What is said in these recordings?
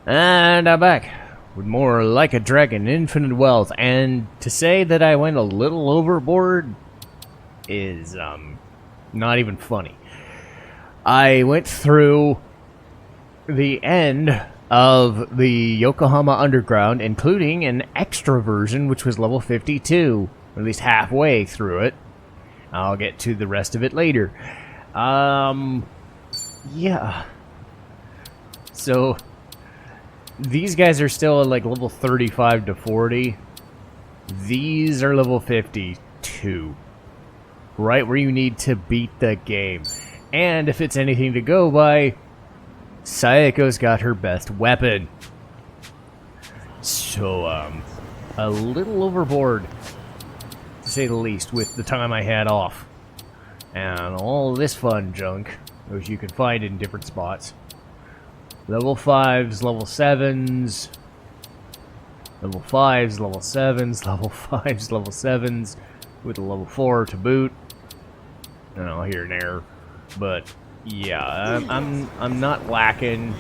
And I'm back with more Like a Dragon Infinite Wealth. And to say that I went a little overboard is not even funny. I went through the end of the Yokohama Underground, including an extra version, which was level 52, at least halfway through it. I'll get to the rest of it later. Yeah. So, these guys are still at like level 35 to 40. These are level 52. Right where you need to beat the game. And if it's anything to go by, Sayako's got her best weapon. So, a little overboard, to say the least, with the time I had off. And all this fun junk, which you can find in different spots. Level 5s, level 7s, level 5s, level 7s, level 5s, level 7s, with a level 4 to boot. I don't know, here and there. But, yeah, I'm not lacking.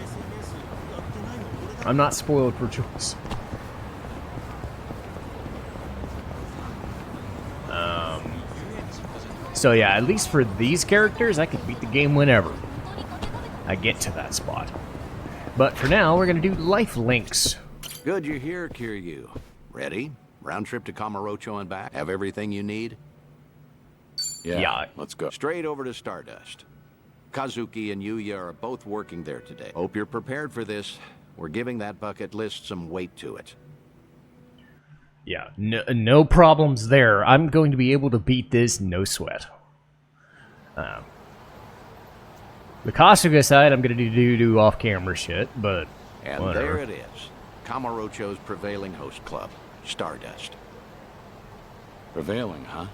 I'm not spoiled for choice. So yeah, at least for these characters, I could beat the game whenever I get to that spot. But for now, we're going to do life links. Good you're here, Kiryu. Ready? Round trip to Kamurocho and back? Have everything you need? Yeah. Let's go. Straight over to Stardust. Kazuki and Yuya are both working there today. Hope you're prepared for this. We're giving that bucket list some weight to it. Yeah, no problems there. I'm going to be able to beat this, no sweat. The Kasuga side, I'm going to do off-camera shit, but and whatever. There it is. Kamurocho's prevailing host club, Stardust. Prevailing, huh?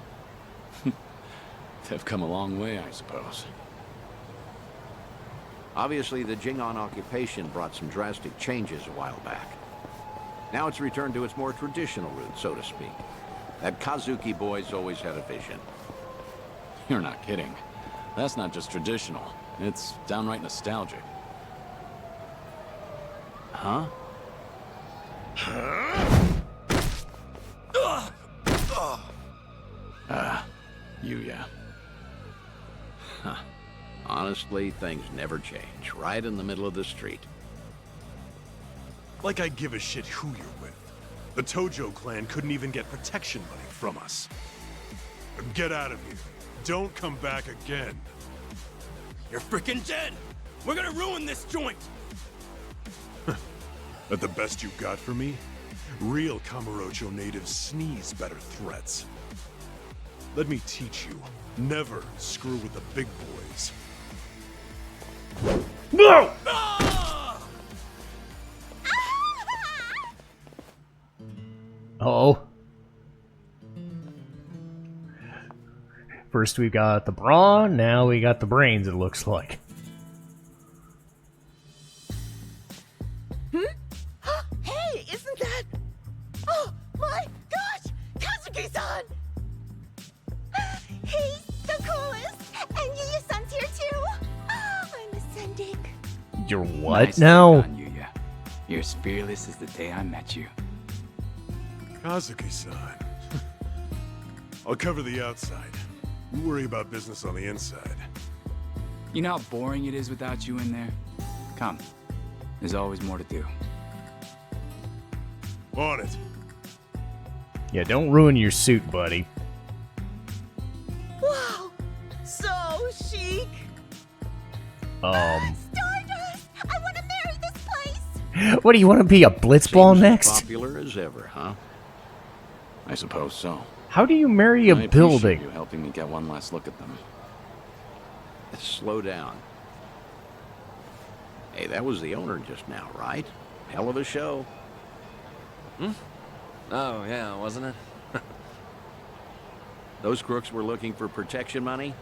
They've come a long way, I suppose. Obviously, the Jingon occupation brought some drastic changes a while back. Now it's returned to its more traditional roots, so to speak. That Kazuki boy's always had a vision. You're not kidding. That's not just traditional. It's downright nostalgic. Huh? Yuya. Huh. Honestly, things never change. Right in the middle of the street. Like I give a shit who you're with. The Tojo clan couldn't even get protection money from us. Get out of here. Don't come back again. You're freaking dead! We're gonna ruin this joint! That the best you got for me? Real Kamurocho natives sneeze better threats. Let me teach you. Never screw with the big boys. No! Oh. First we got the brawn, now we got the brains, it looks like. Hey, isn't that... Oh, my gosh! Kazuki-san! He's the coolest! And Yuya-san's here too! Oh, I'm ascending. You're what Nice now? take on Yuya. You're as fearless as the day I met you. Kazuki-san. I'll cover the outside. You worry about business on the inside. You know how boring it is without you in there? Come. There's always more to do. On it. Yeah, don't ruin your suit, buddy. Wow! So chic! Um, Stardust! I want to marry this place! what do you want to be, a blitzball Seems next? popular as ever, huh? I suppose so. How do you marry a I appreciate building? you helping me get one last look at them. Slow down. Hey, that was the owner just now, right? Hell of a show. Oh, yeah, wasn't it? Those crooks were looking for protection money.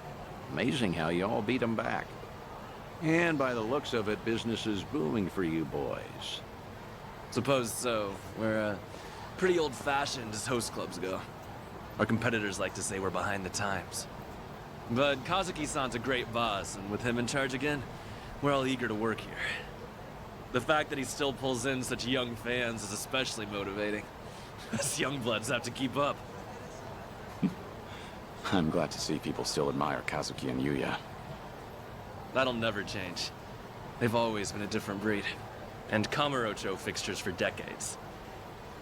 Amazing how you all beat them back. And by the looks of it, business is booming for you boys. Suppose so. We're, pretty old-fashioned as host clubs go. Our competitors like to say we're behind the times. But Kazuki-san's a great boss, and with him in charge again, we're all eager to work here. The fact that he still pulls in such young fans is especially motivating. Us young bloods have to keep up. I'm glad to see people still admire Kazuki and Yuya. That'll never change. They've always been a different breed. And Kamurocho fixtures for decades.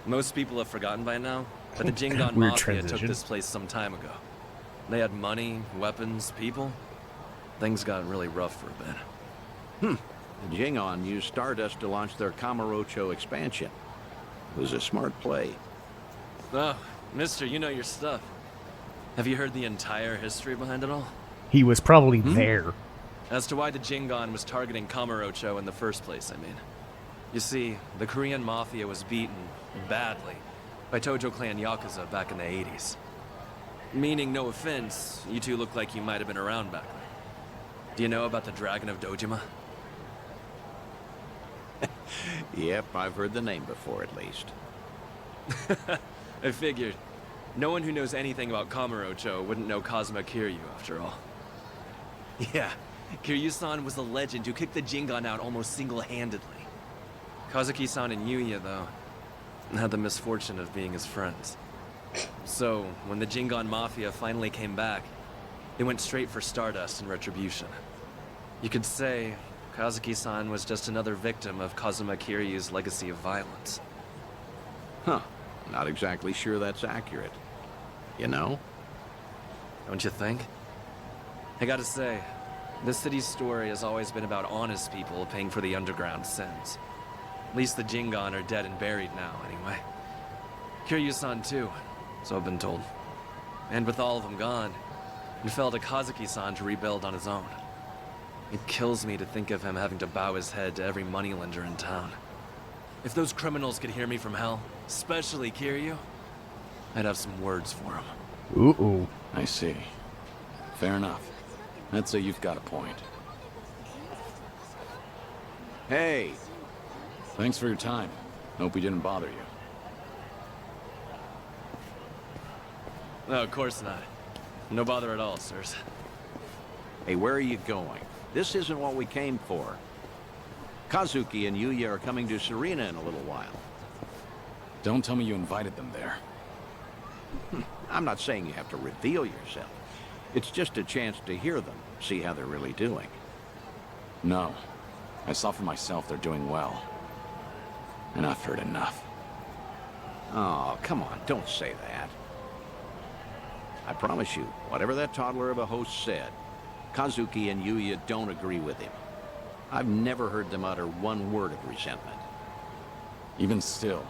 Most people have forgotten by now, but the Jingon Weird Mafia took transition. this place some time ago. They had money, weapons, people. Things got really rough for a bit. The Jingon used Stardust to launch their Kamurocho expansion. It was a smart play. Oh, mister, you know your stuff. Have you heard the entire history behind it all? He was probably there. As to why the Jingon was targeting Kamurocho in the first place, I mean. You see, the Korean Mafia was beaten, badly, by Tojo Clan Yakuza back in the 80s. Meaning, no offense, you two look like you might have been around back then. Do you know about the Dragon of Dojima? Yep, I've heard the name before at least. I figured. No one who knows anything about Kamurocho wouldn't know Kazuma Kiryu, after all. Yeah, Kiryu-san was a legend who kicked the Jingon out almost single-handedly. Kazuki-san and Yuya, though, had the misfortune of being his friends. So, when the Jingon Mafia finally came back, they went straight for Stardust and Retribution. You could say Kazuki-san was just another victim of Kazuma Kiryu's legacy of violence. Huh. Not exactly sure that's accurate. You know? Don't you think? I gotta say, this city's story has always been about honest people paying for the underground sins. At least the Jingon are dead and buried now, anyway. Kiryu-san too, so I've been told. And with all of them gone, it fell to Kazuki-san to rebuild on his own. It kills me to think of him having to bow his head to every moneylender in town. If those criminals could hear me from hell, especially Kiryu, I'd have some words for him. Ooh. I see. Fair enough. I'd say you've got a point. Hey, Thanks for your time. Hope we didn't bother you. No, of course not. No bother at all, sirs. hey, where are you going? This isn't what we came for. Kazuki and Yuya are coming to Serena in a little while. Don't tell me you invited them there. I'm not saying you have to reveal yourself. It's just a chance to hear them, see how they're really doing. No. I saw for myself they're doing well. And I've heard enough. Oh, come on, don't say that. I promise you, whatever that toddler of a host said, Kazuki and Yuya don't agree with him. I've never heard them utter one word of resentment. Even still,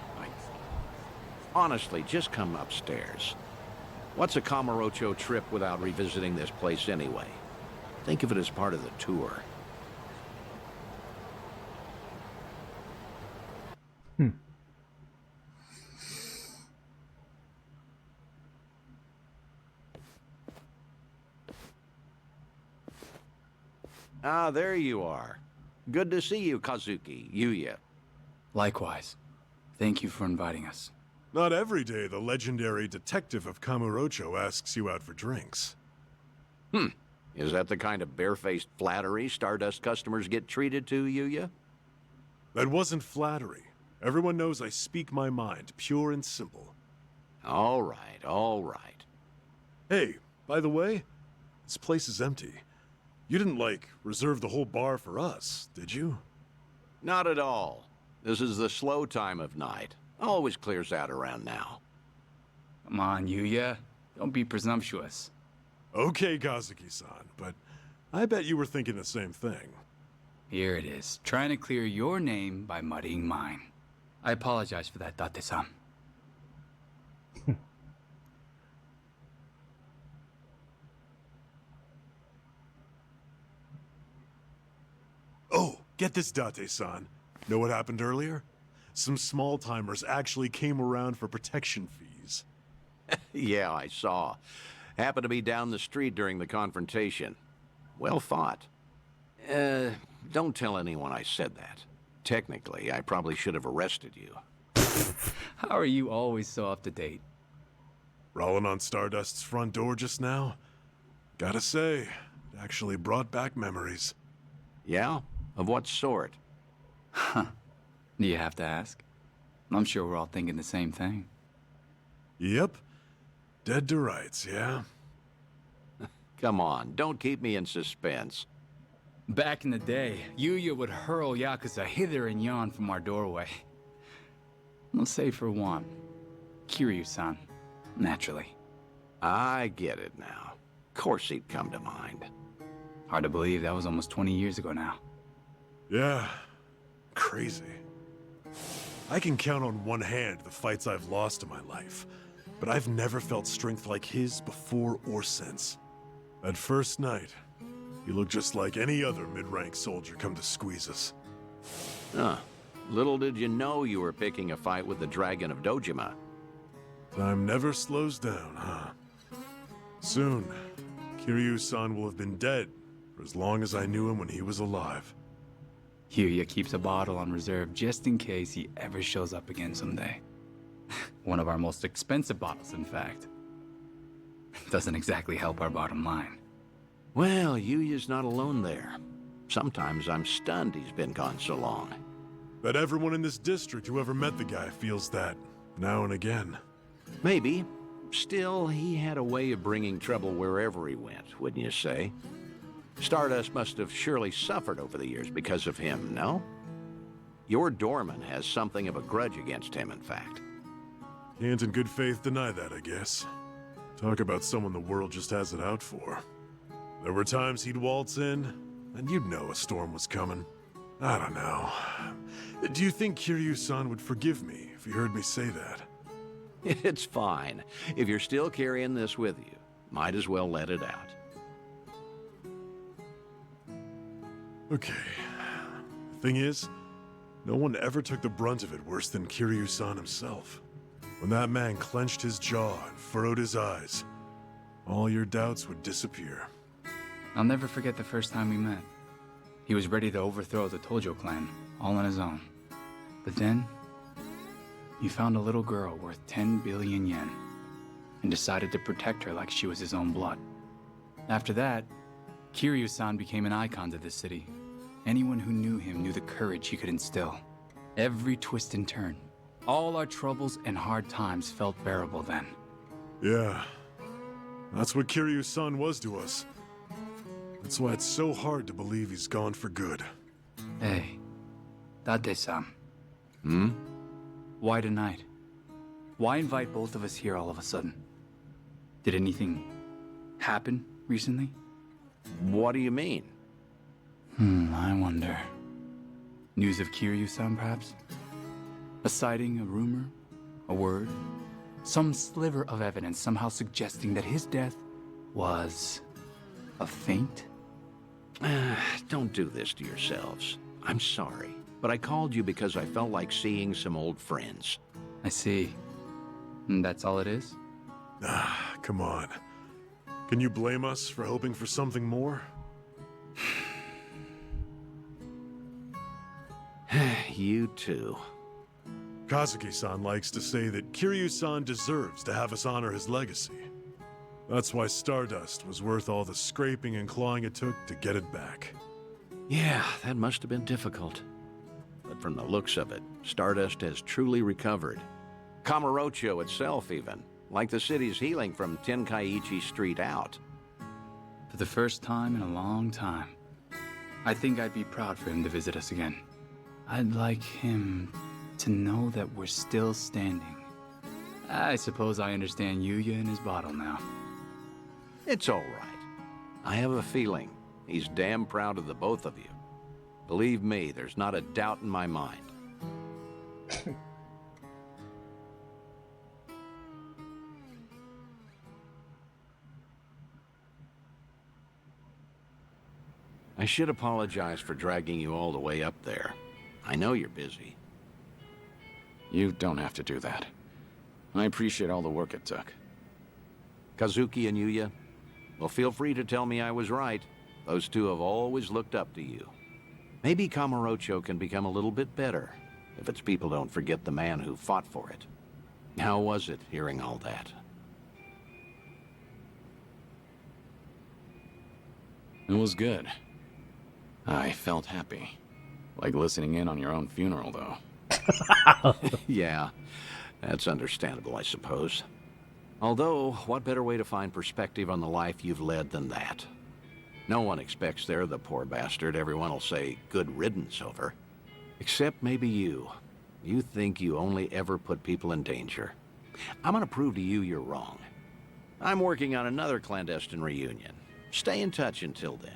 Honestly, just come upstairs. What's a Kamurocho trip without revisiting this place anyway? Think of it as part of the tour. Ah, there you are. Good to see you, Kazuki, Yuya. Likewise. Thank you for inviting us. Not every day the legendary detective of Kamurocho asks you out for drinks. Is that the kind of barefaced flattery Stardust customers get treated to, Yuya? That wasn't flattery. Everyone knows I speak my mind, pure and simple. All right, all right. Hey, by the way, this place is empty. You didn't, like, reserve the whole bar for us, did you? Not at all. This is the slow time of night. Always clears out around now. Come on, Yuya. Don't be presumptuous. Okay, Kazuki-san, but I bet you were thinking the same thing. Here it is, trying to clear your name by muddying mine. I apologize for that, Date-san. Oh, get this, Date-san. Know what happened earlier? Some small-timers actually came around for protection fees. Yeah, I saw. Happened to be down the street during the confrontation. Well fought. Don't tell anyone I said that. Technically, I probably should have arrested you. How are you always so up to date? Rolling on Stardust's front door just now? Gotta say, it actually brought back memories. Yeah? Of what sort? Huh. Do you have to ask? I'm sure we're all thinking the same thing. Yep. Dead to rights, yeah? Come on, don't keep me in suspense. Back in the day, Yuya would hurl Yakuza hither and yon from our doorway. Let's say for one, Kiryu-san, naturally. I get it now. Of course he'd come to mind. Hard to believe that was almost 20 years ago now. Yeah. Crazy. I can count on one hand the fights I've lost in my life, but I've never felt strength like his before or since. That first night, he looked just like any other mid-rank soldier come to squeeze us. Huh. Little did you know you were picking a fight with the Dragon of Dojima. Time never slows down, huh? Soon, Kiryu-san will have been dead for as long as I knew him when he was alive. Yuya keeps a bottle on reserve just in case he ever shows up again someday. One of our most expensive bottles, in fact. Doesn't exactly help our bottom line. Well, Yuya's not alone there. Sometimes I'm stunned he's been gone so long. Bet everyone in this district who ever met the guy feels that, now and again. Maybe. Still, he had a way of bringing trouble wherever he went, wouldn't you say? Stardust must have surely suffered over the years because of him, no? Your doorman has something of a grudge against him, in fact. Can't in good faith deny that, I guess. Talk about someone the world just has it out for. There were times he'd waltz in, and you'd know a storm was coming. I don't know. Do you think Kiryu-san would forgive me if he heard me say that? It's fine. If you're still carrying this with you, might as well let it out. Okay. The thing is, no one ever took the brunt of it worse than Kiryu-san himself. When that man clenched his jaw and furrowed his eyes, all your doubts would disappear. I'll never forget the first time we met. He was ready to overthrow the Tojo clan, all on his own. But then, he found a little girl worth 10 billion yen, and decided to protect her like she was his own blood. After that, Kiryu-san became an icon to this city. Anyone who knew him knew the courage he could instill. Every twist and turn, all our troubles and hard times felt bearable then. Yeah. That's what Kiryu-san was to us. That's why it's so hard to believe he's gone for good. Hey, Date-san. Hmm? Why tonight? Why invite both of us here all of a sudden? Did anything happen recently? What do you mean? I wonder. News of Kiryu-san, perhaps? A sighting, a rumor, a word? Some sliver of evidence somehow suggesting that his death was a feint? Don't do this to yourselves. I'm sorry, but I called you because I felt like seeing some old friends. I see. And that's all it is? Ah, come on. Can you blame us for hoping for something more? You too. Kazuki-san likes to say that Kiryu-san deserves to have us honor his legacy. That's why Stardust was worth all the scraping and clawing it took to get it back. Yeah, that must have been difficult. But from the looks of it, Stardust has truly recovered. Kamurocho itself even, like the city's healing from Tenkaichi Street out. For the first time in a long time. I think I'd be proud for him to visit us again. I'd like him to know that we're still standing. I suppose I understand Yuya and his bottle now. It's all right. I have a feeling he's damn proud of the both of you. Believe me, there's not a doubt in my mind. I should apologize for dragging you all the way up there. I know you're busy. You don't have to do that. I appreciate all the work it took. Kazuki and Yuya, well, feel free to tell me I was right. Those two have always looked up to you. Maybe Kamurocho can become a little bit better if its people don't forget the man who fought for it. How was it hearing all that? It was good. I felt happy. Like listening in on your own funeral, though. Yeah, that's understandable, I suppose. Although, what better way to find perspective on the life you've led than that? No one expects they're the poor bastard everyone will say good riddance over. Except maybe you. You think you only ever put people in danger. I'm gonna prove to you you're wrong. I'm working on another clandestine reunion. Stay in touch until then.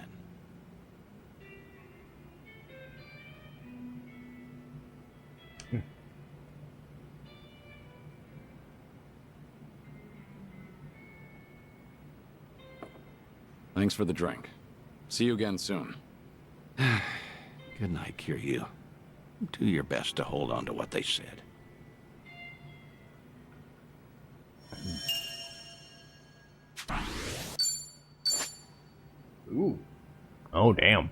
Thanks for the drink. See you again soon. Good night, Kiryu. Do your best to hold on to what they said. Ooh. Oh, damn.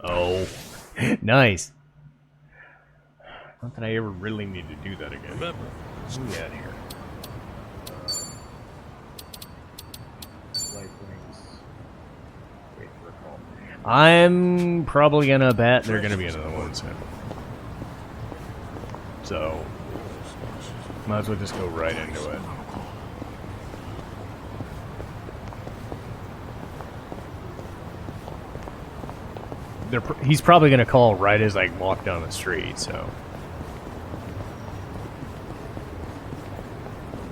Oh. Nice. Not that I ever really need to do that again. Remember, What do we got here? Wait for a call. I'm probably gonna bet they're gonna be another one soon. So, might as well just go right into it. He's probably gonna call right as I walk down the street, so.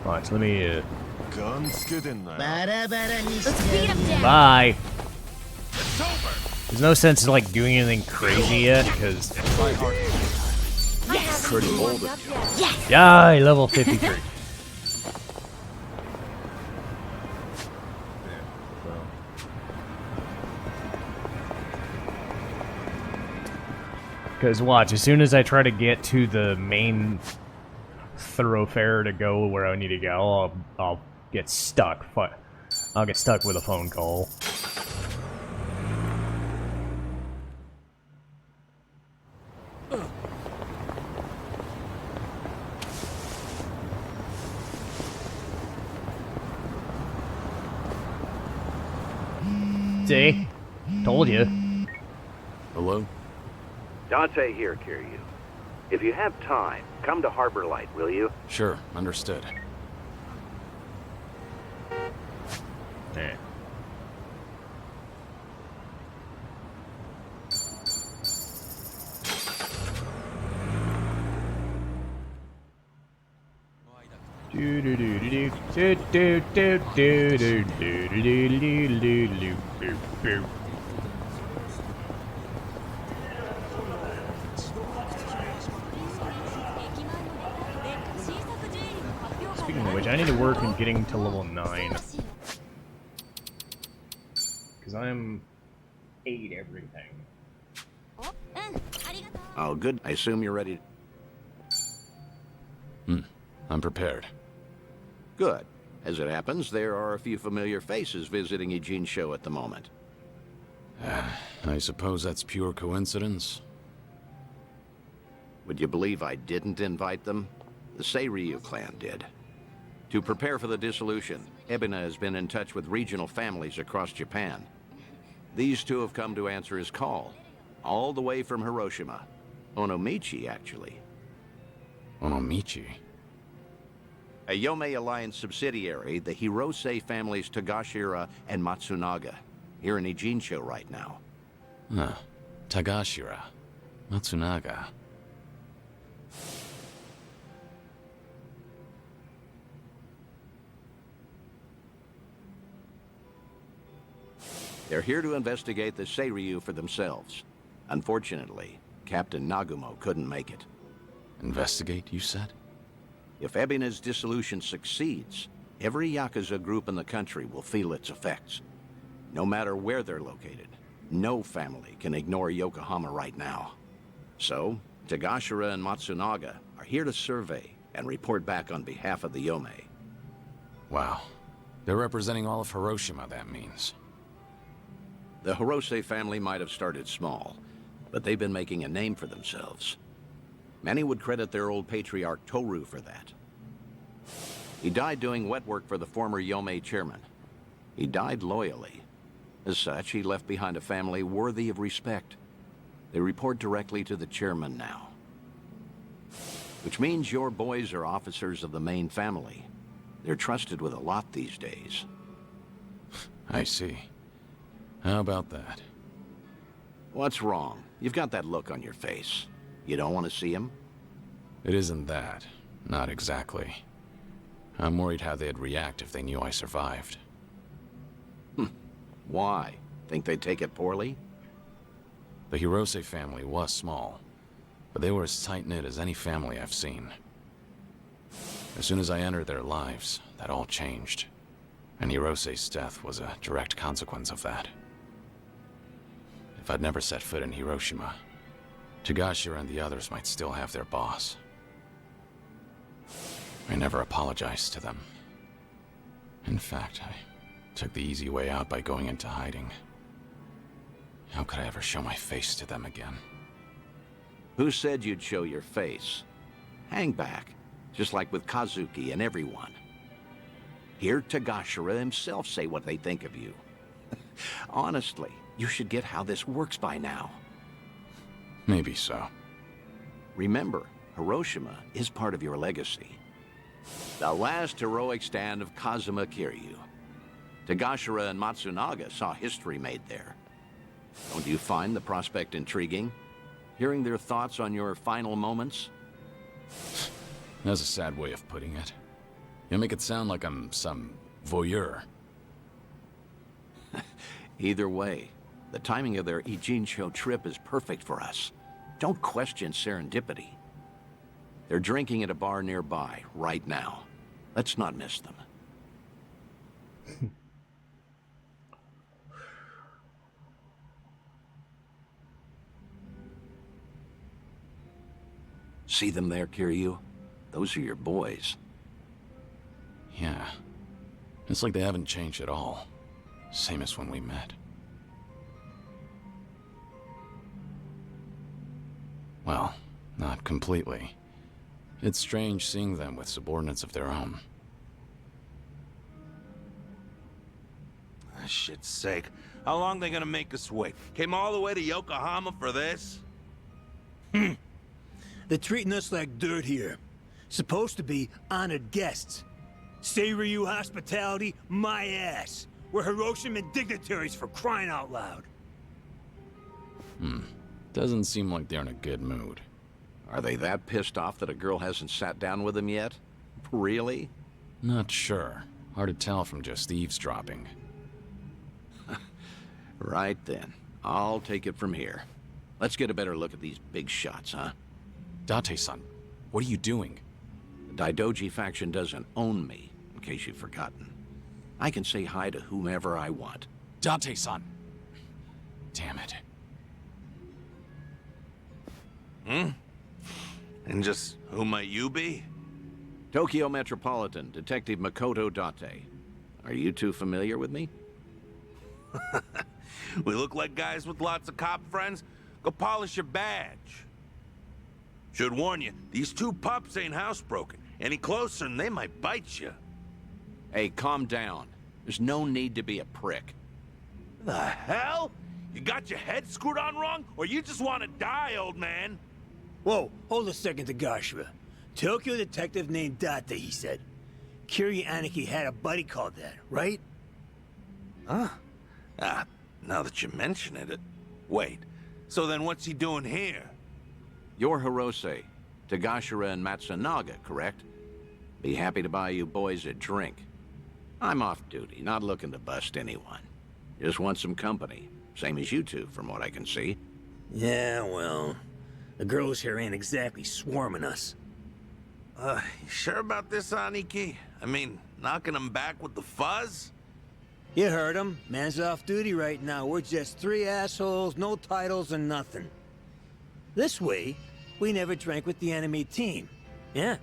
Watch, let me, Let's beat him down. bye! There's no sense in, like, doing anything crazy yet, because... Yes. Pretty bold of you. Yes. Yay, level 53. Because watch, as soon as I try to get to the main thoroughfare to go where I need to go, I'll get stuck. I'll get stuck with a phone call. See? Told you. Hello? Dante here, Kiryu. If you have time, come to Harbor Light, will you? Sure, understood. Yeah. Do do do do do do do do do do do do do do do. Speaking of which, I need to work on getting to level 9. Because I'm 8 everything. Oh, good. I assume you're ready. I'm prepared. Good. As it happens, there are a few familiar faces visiting Ijincho at the moment. I suppose that's pure coincidence. Would you believe I didn't invite them? The Seiryu clan did. To prepare for the dissolution, Ebina has been in touch with regional families across Japan. These two have come to answer his call, all the way from Hiroshima. Onomichi, actually. Onomichi? A Yomei Alliance subsidiary, the Hirose families Tagashira and Matsunaga, here in Ijincho right now. Tagashira. Matsunaga. They're here to investigate the Seiryu for themselves. Unfortunately, Captain Nagumo couldn't make it. Investigate, you said? If Ebina's dissolution succeeds, every Yakuza group in the country will feel its effects. No matter where they're located, no family can ignore Yokohama right now. So, Tagashira and Matsunaga are here to survey and report back on behalf of the Yomei. Wow. They're representing all of Hiroshima, that means. The Hirose family might have started small, but they've been making a name for themselves. Many would credit their old patriarch Toru for that. He died doing wet work for the former Yomei chairman. He died loyally. As such, he left behind a family worthy of respect. They report directly to the chairman now. Which means your boys are officers of the main family. They're trusted with a lot these days. I see. How about that? What's wrong? You've got that look on your face. You don't want to see him? It isn't that. Not exactly. I'm worried how they'd react if they knew I survived. Why? Think they'd take it poorly? The Hirose family was small, but they were as tight-knit as any family I've seen. As soon as I entered their lives, that all changed. And Hirose's death was a direct consequence of that. If I'd never set foot in Hiroshima, Tagashira and the others might still have their boss. I never apologized to them. In fact, I took the easy way out by going into hiding. How could I ever show my face to them again? Who said you'd show your face? Hang back, just like with Kazuki and everyone. Hear Tagashira himself say what they think of you. Honestly, you should get how this works by now. Maybe so. Remember, Hiroshima is part of your legacy. The last heroic stand of Kazuma Kiryu. Tagashira and Matsunaga saw history made there. Don't you find the prospect intriguing? Hearing their thoughts on your final moments? That's a sad way of putting it. You make it sound like I'm some voyeur. Either way, the timing of their Ijincho trip is perfect for us. Don't question serendipity. They're drinking at a bar nearby, right now. Let's not miss them. See them there, Kiryu? Those are your boys. Yeah. It's like they haven't changed at all. Same as when we met. Well, not completely. It's strange seeing them with subordinates of their own. Ah, shit's sake. How long they gonna make us wait? Came all the way to Yokohama for this? They're treating us like dirt here. Supposed to be honored guests. Seiryu hospitality, my ass. We're Hiroshima dignitaries for crying out loud. Doesn't seem like they're in a good mood. Are they that pissed off that a girl hasn't sat down with them yet? Really? Not sure. Hard to tell from just eavesdropping. Right then. I'll take it from here. Let's get a better look at these big shots, huh? Date-san, what are you doing? The Daidoji faction doesn't own me, in case you've forgotten. I can say hi to whomever I want. Date-san! Damn it. And just who might you be? Tokyo Metropolitan Detective Makoto Date. Are you two familiar with me? We look like guys with lots of cop friends. Go polish your badge. Should warn you, these two pups ain't housebroken. Any closer and they might bite you. Hey, calm down. There's no need to be a prick. The hell? You got your head screwed on wrong, or you just want to die, old man? Whoa, hold a second, Tagashira. Tokyo detective named Date, he said. Kiryu Aniki had a buddy called that, right? Huh? Ah, now that you mention it. Wait, so then what's he doing here? You're Hirose, Tagashira and Matsunaga, correct? Be happy to buy you boys a drink. I'm off duty, not looking to bust anyone. Just want some company. Same as you two, from what I can see. Yeah, well, the girls here ain't exactly swarming us. You sure about this, Aniki? I mean, knocking them back with the fuzz? You heard him. Man's off duty right now. We're just three assholes, no titles and nothing. This way, we never drank with the enemy team. Yeah,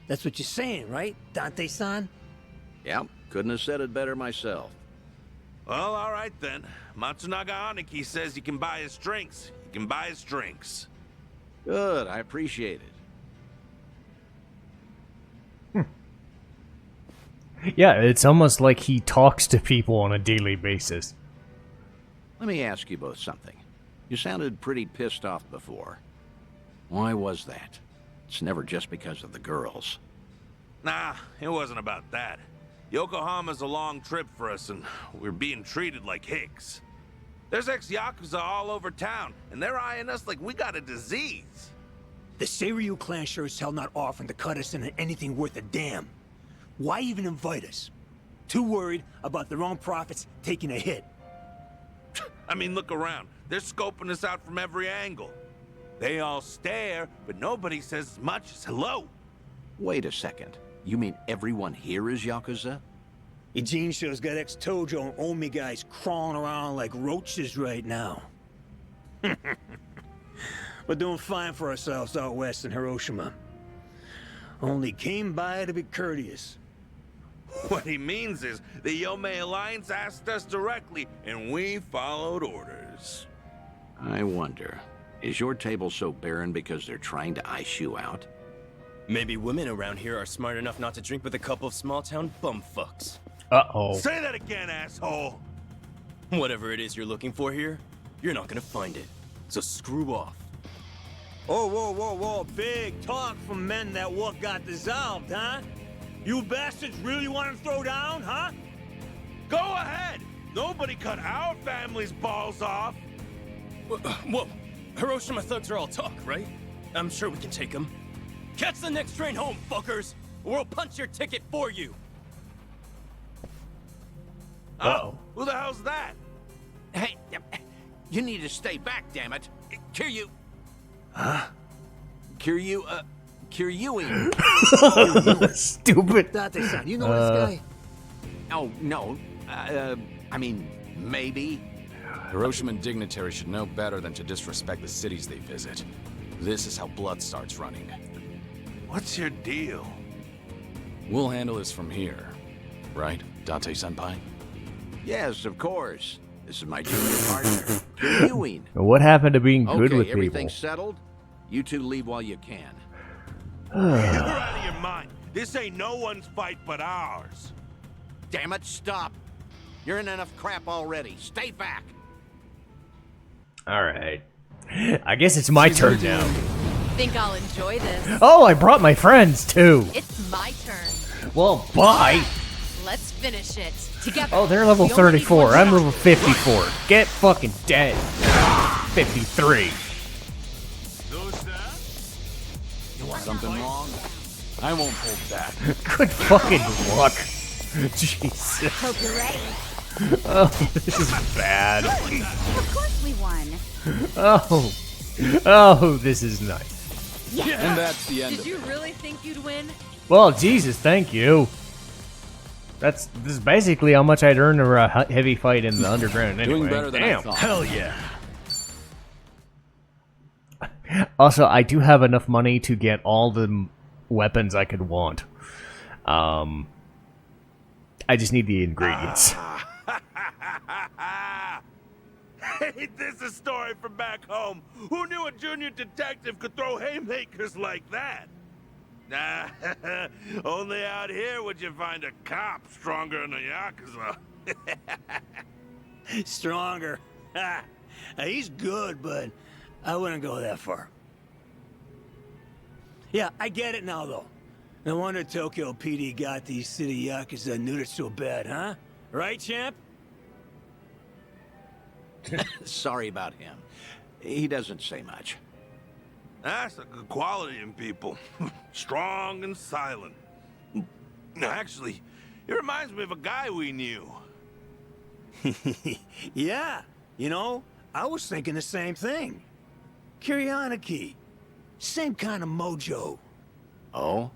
that's what you're saying, right, Dante-san? Yep, couldn't have said it better myself. Well, all right then. Matsunaga Aniki says you can buy us drinks. You can buy us drinks. Good, I appreciate it. Yeah, it's almost like he talks to people on a daily basis. Let me ask you both something. You sounded pretty pissed off before. Why was that? It's never just because of the girls. Nah, it wasn't about that. Yokohama's a long trip for us, and we're being treated like hicks. There's ex-Yakuza all over town, and they're eyeing us like we got a disease. The Seiryu clan sure as hell not offering to cut us into anything worth a damn. Why even invite us? Too worried about their own profits taking a hit. I mean, look around. They're scoping us out from every angle. They all stare, but nobody says as much as hello. Wait a second. You mean everyone here is Yakuza? Eugene shure's got ex-Tojo and Omi guys crawling around like roaches right now. We're doing fine for ourselves out west in Hiroshima. Only came by to be courteous. What he means is the Yomei Alliance asked us directly, and we followed orders. I wonder, is your table so barren because they're trying to ice you out? Maybe women around here are smart enough not to drink with a couple of small-town bumfucks. Uh-oh. Say that again, asshole! Whatever it is you're looking for here, you're not gonna find it. So screw off. Oh, whoa, whoa, whoa. Big talk from men that what got dissolved, huh? You bastards really want to throw down, huh? Go ahead! Nobody cut our family's balls off! Whoa, Hiroshima thugs are all talk, right? I'm sure we can take them. Catch the next train home, fuckers! Or we'll punch your ticket for you! Uh-oh. Who the hell's that? Hey, you need to stay back, damn it. Kiryu. Huh? Kiryu, Kiryuing. Stupid. Date-san, you know this guy? Oh, no. I mean, maybe. Hiroshiman dignitaries should know better than to disrespect the cities they visit. This is how blood starts running. What's your deal? We'll handle this from here. Right, Date-senpai? Yes, of course. This is my junior partner, Kiryuing. What happened to being good Okay, with everything's people? settled. You two leave while you can. You're out of your mind. This ain't no one's fight but ours. Damn it, stop. You're in enough crap already. Stay back. Alright. I guess it's my turn now. Think I'll enjoy this. Oh, I brought my friends too. It's my turn. Well, bye. Let's finish it together. Oh, they're level We only need 34. one I'm shot. level 54. Get fucking dead. 53. Something wrong? I won't hold back. Good fucking luck. Jesus. Hope you're ready. Oh, this is bad. Of course we won. Oh. Oh, this is nice. Yeah. And that's the end Did of you it. really think you'd win? Well, Jesus, thank you. This is basically how much I'd earn for a heavy fight in the underground anyway. Doing better than Damn. I thought. Hell yeah. Also, I do have enough money to get all the weapons I could want. I just need the ingredients. Hey, this is a story from back home. Who knew a junior detective could throw haymakers like that? Nah, only out here would you find a cop stronger than a Yakuza. Stronger. Ha. He's good, but I wouldn't go that far. Yeah, I get it now, though. No wonder Tokyo PD got these city Yakuza neutered so bad, huh? Right, champ? Sorry about him. He doesn't say much. That's a good quality in people. Strong and silent. Actually, he reminds me of a guy we knew. Yeah, you know, I was thinking the same thing. Kiryanaki. Same kind of mojo. Oh?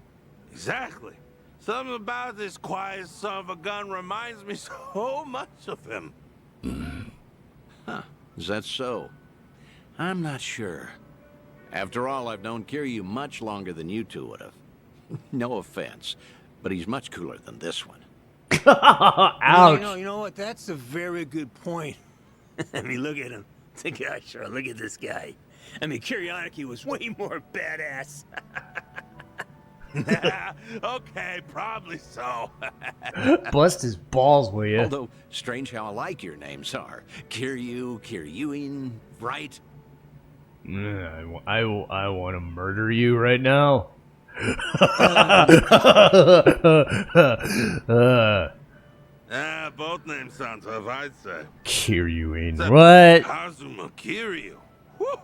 Exactly. Something about this quiet son of a gun reminds me so much of him. Huh. Is that so? I'm not sure. After all, I've known Kiryu much longer than you two would have. No offense, but he's much cooler than this one. Ouch. You know what? That's a very good point. I mean, look at him. Yeah, sure, look at this guy. I mean, Kiryanaki was way more badass. Okay, probably so. Bust his balls, will you? Although, strange how alike your names are. Kiryu, Kiryuin, right? I want to murder you right now. Both names sound tough, I'd say. Kiryuin. Except What? Kazuma Kiryu. Whew.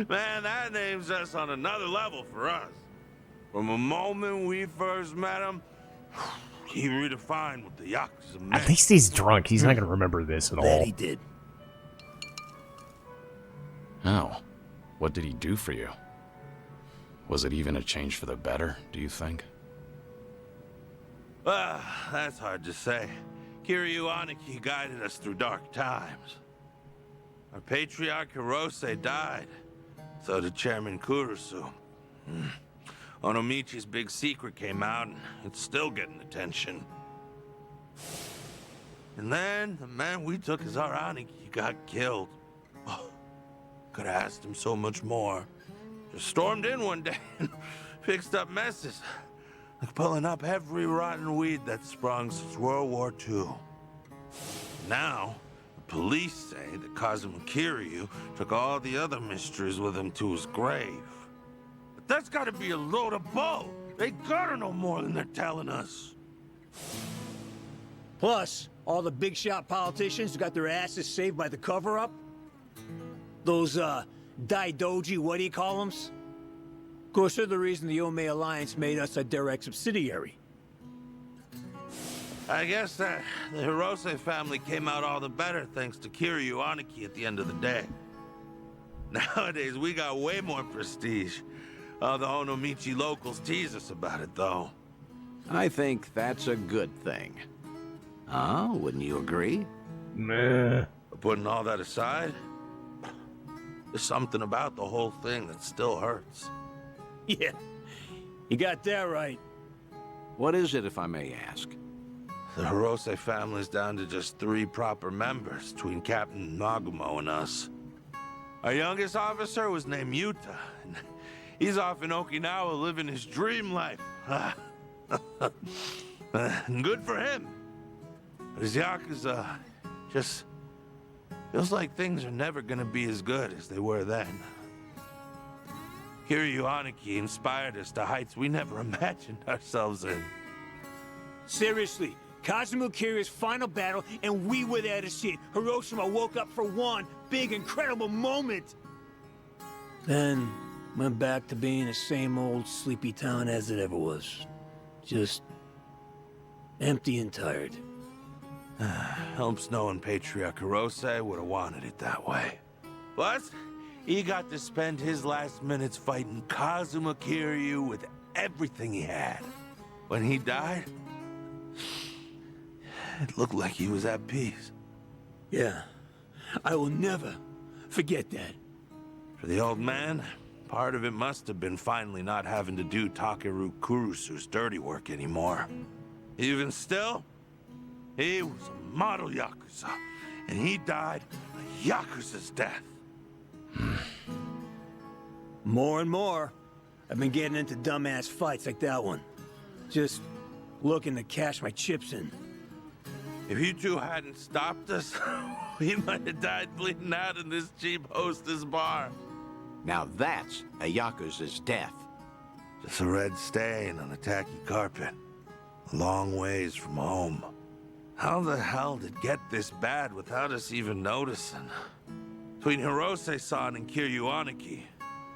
Man, that name's just on another level for us. From the moment we first met him, he redefined what the Yakuza meant. At least he's drunk. He's not going to remember this at all. Bet he did. Oh. What did he do for you? Was it even a change for the better, do you think? That's hard to say. Kiryu Aniki guided us through dark times. Our patriarch Hirose died. So did Chairman Kurusu. Onomichi's big secret came out, and it's still getting attention. And then, the man we took as our Aniki got killed. Oh, could have asked him so much more. Just stormed in one day and fixed up messes. Like pulling up every rotten weed that's sprung since World War II. Now, the police say that Kazuma Kiryu took all the other mysteries with him to his grave. But that's gotta be a load of bull. They gotta know more than they're telling us. Plus, all the big shot politicians got their asses saved by the cover-up. Those, Daidoji, what do you call them? Of course, they're the reason the Ome Alliance made us a direct subsidiary. I guess the Hirose family came out all the better thanks to Kiryu Aniki at the end of the day. Nowadays, we got way more prestige. The Onomichi locals tease us about it, though. I think that's a good thing. Wouldn't you agree? Meh. But putting all that aside, there's something about the whole thing that still hurts. Yeah, you got that right. What is it, if I may ask? The Hirose family's down to just 3 proper members between Captain Nagumo and us. Our youngest officer was named Yuta, and he's off in Okinawa living his dream life. Good for him. But his Yakuza just feels like things are never gonna be as good as they were then. Kiryu Aniki inspired us to heights we never imagined ourselves in. Seriously, Kazuma Kiryu's final battle, and we were there to see it. Hiroshima woke up for one big, incredible moment. Then went back to being the same old sleepy town as it ever was. Just empty and tired. Helps knowing Patriarch Hirose would have wanted it that way. Plus, he got to spend his last minutes fighting Kazuma Kiryu with everything he had. When he died, it looked like he was at peace. Yeah, I will never forget that. For the old man, part of it must have been finally not having to do Takeru Kurusu's dirty work anymore. Even still, he was a model Yakuza, and he died a Yakuza's death. More and more, I've been getting into dumbass fights like that one. Just looking to cash my chips in. If you two hadn't stopped us, we might have died bleeding out in this cheap hostess bar. Now that's a Yakuza's death. Just a red stain on a tacky carpet. A long ways from home. How the hell did it get this bad without us even noticing? Between Hirose-san and Kiryu Aniki,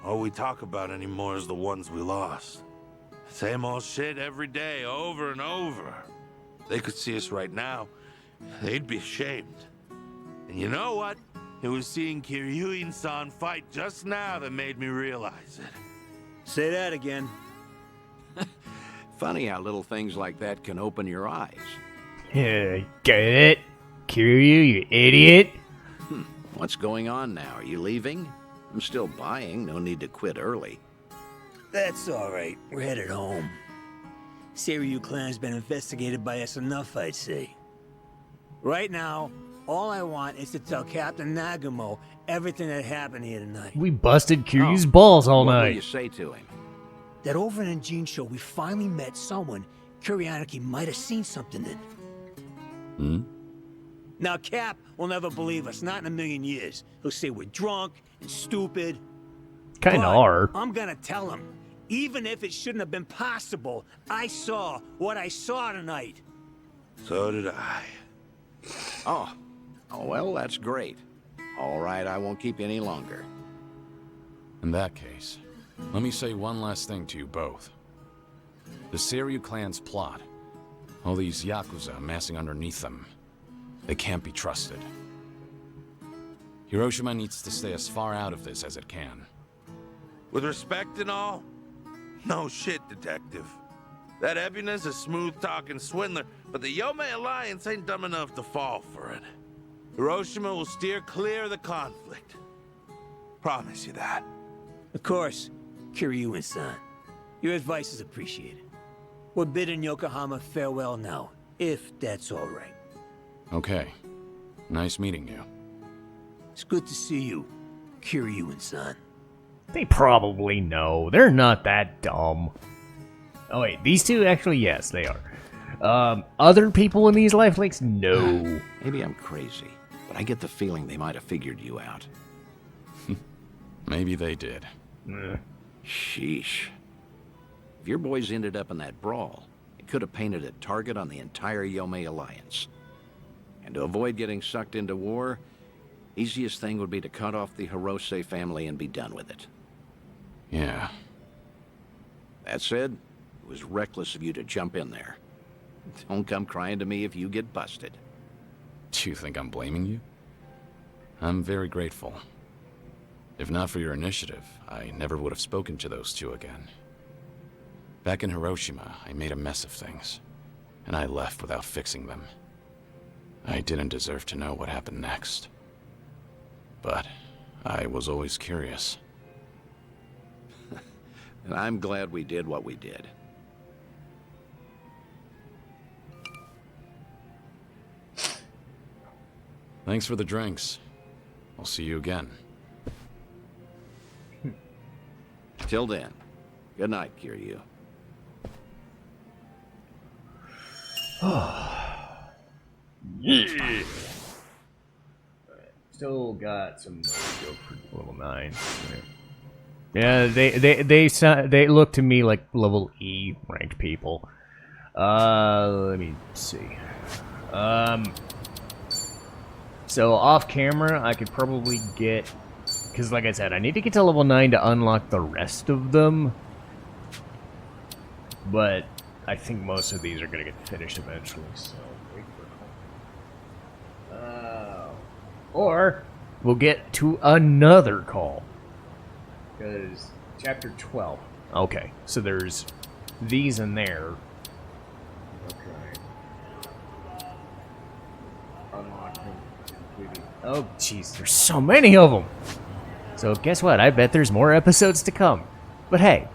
all we talk about anymore is the ones we lost. Same old shit every day, over and over. They could see us right now, they'd be ashamed. And you know what? It was seeing Kiryuin-san fight just now that made me realize it. Say that again. Funny how little things like that can open your eyes. Yeah, get it? Kiryu, you idiot? What's going on now? Are you leaving? I'm still buying. No need to quit early. That's all right. We're headed home. Seiryu clan's been investigated by us enough, I'd say. Right now, all I want is to tell Captain Nagumo everything that happened here tonight. We busted Kiryu's balls all What will night. you say to him? that over in Jincho we finally met someone Kiryu might have seen something in. Hmm? Now, Cap will never believe us, not in a million years. He'll say we're drunk and stupid. Kinda But are. I'm gonna tell him, even if it shouldn't have been possible, I saw what I saw tonight. So did I. Oh, well, that's great. All right, I won't keep you any longer. In that case, let me say one last thing to you both. The Kiryu clan's plot, all these Yakuza amassing underneath them, they can't be trusted. Hiroshima needs to stay as far out of this as it can. With respect and all, no shit, Detective. That Ebina's a smooth-talking swindler, but the Yomei Alliance ain't dumb enough to fall for it. Hiroshima will steer clear of the conflict. Promise you that. Of course, Kiryu and son. Your advice is appreciated. We're bidding Yokohama farewell now, if that's all right. Okay. Nice meeting you. It's good to see you, Kiryu and son. They probably know. They're not that dumb. Oh wait, these two actually, yes, they are. Other people in these lifelinks, no. Maybe I'm crazy, but I get the feeling they might have figured you out. Maybe they did. Sheesh. If your boys ended up in that brawl, it could have painted a target on the entire Yomei Alliance. And to avoid getting sucked into war, easiest thing would be to cut off the Hirose family and be done with it. Yeah. That said, it was reckless of you to jump in there. Don't come crying to me if you get busted. Do you think I'm blaming you? I'm very grateful. If not for your initiative, I never would have spoken to those two again. Back in Hiroshima, I made a mess of things, and I left without fixing them. I didn't deserve to know what happened next. But I was always curious. And I'm glad we did what we did. Thanks for the drinks. I'll see you again. Till then, good night, Kiryu. Yeah. Still got some more to go for level 9. Yeah, they look to me like level E ranked people. Let me see. So off camera, I could probably get, because like I said, I need to get to level 9 to unlock the rest of them. But I think most of these are gonna get finished eventually. So wait for a call. Or we'll get to another call. Because chapter 12. Okay, so there's these in there. Okay. Unlock them completely. Oh, jeez, there's so many of them. So guess what? I bet there's more episodes to come. But hey,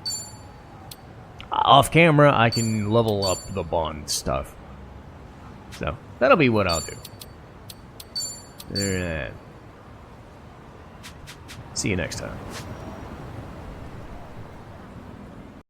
off camera, I can level up the bond stuff. So that'll be what I'll do. There. See you next time.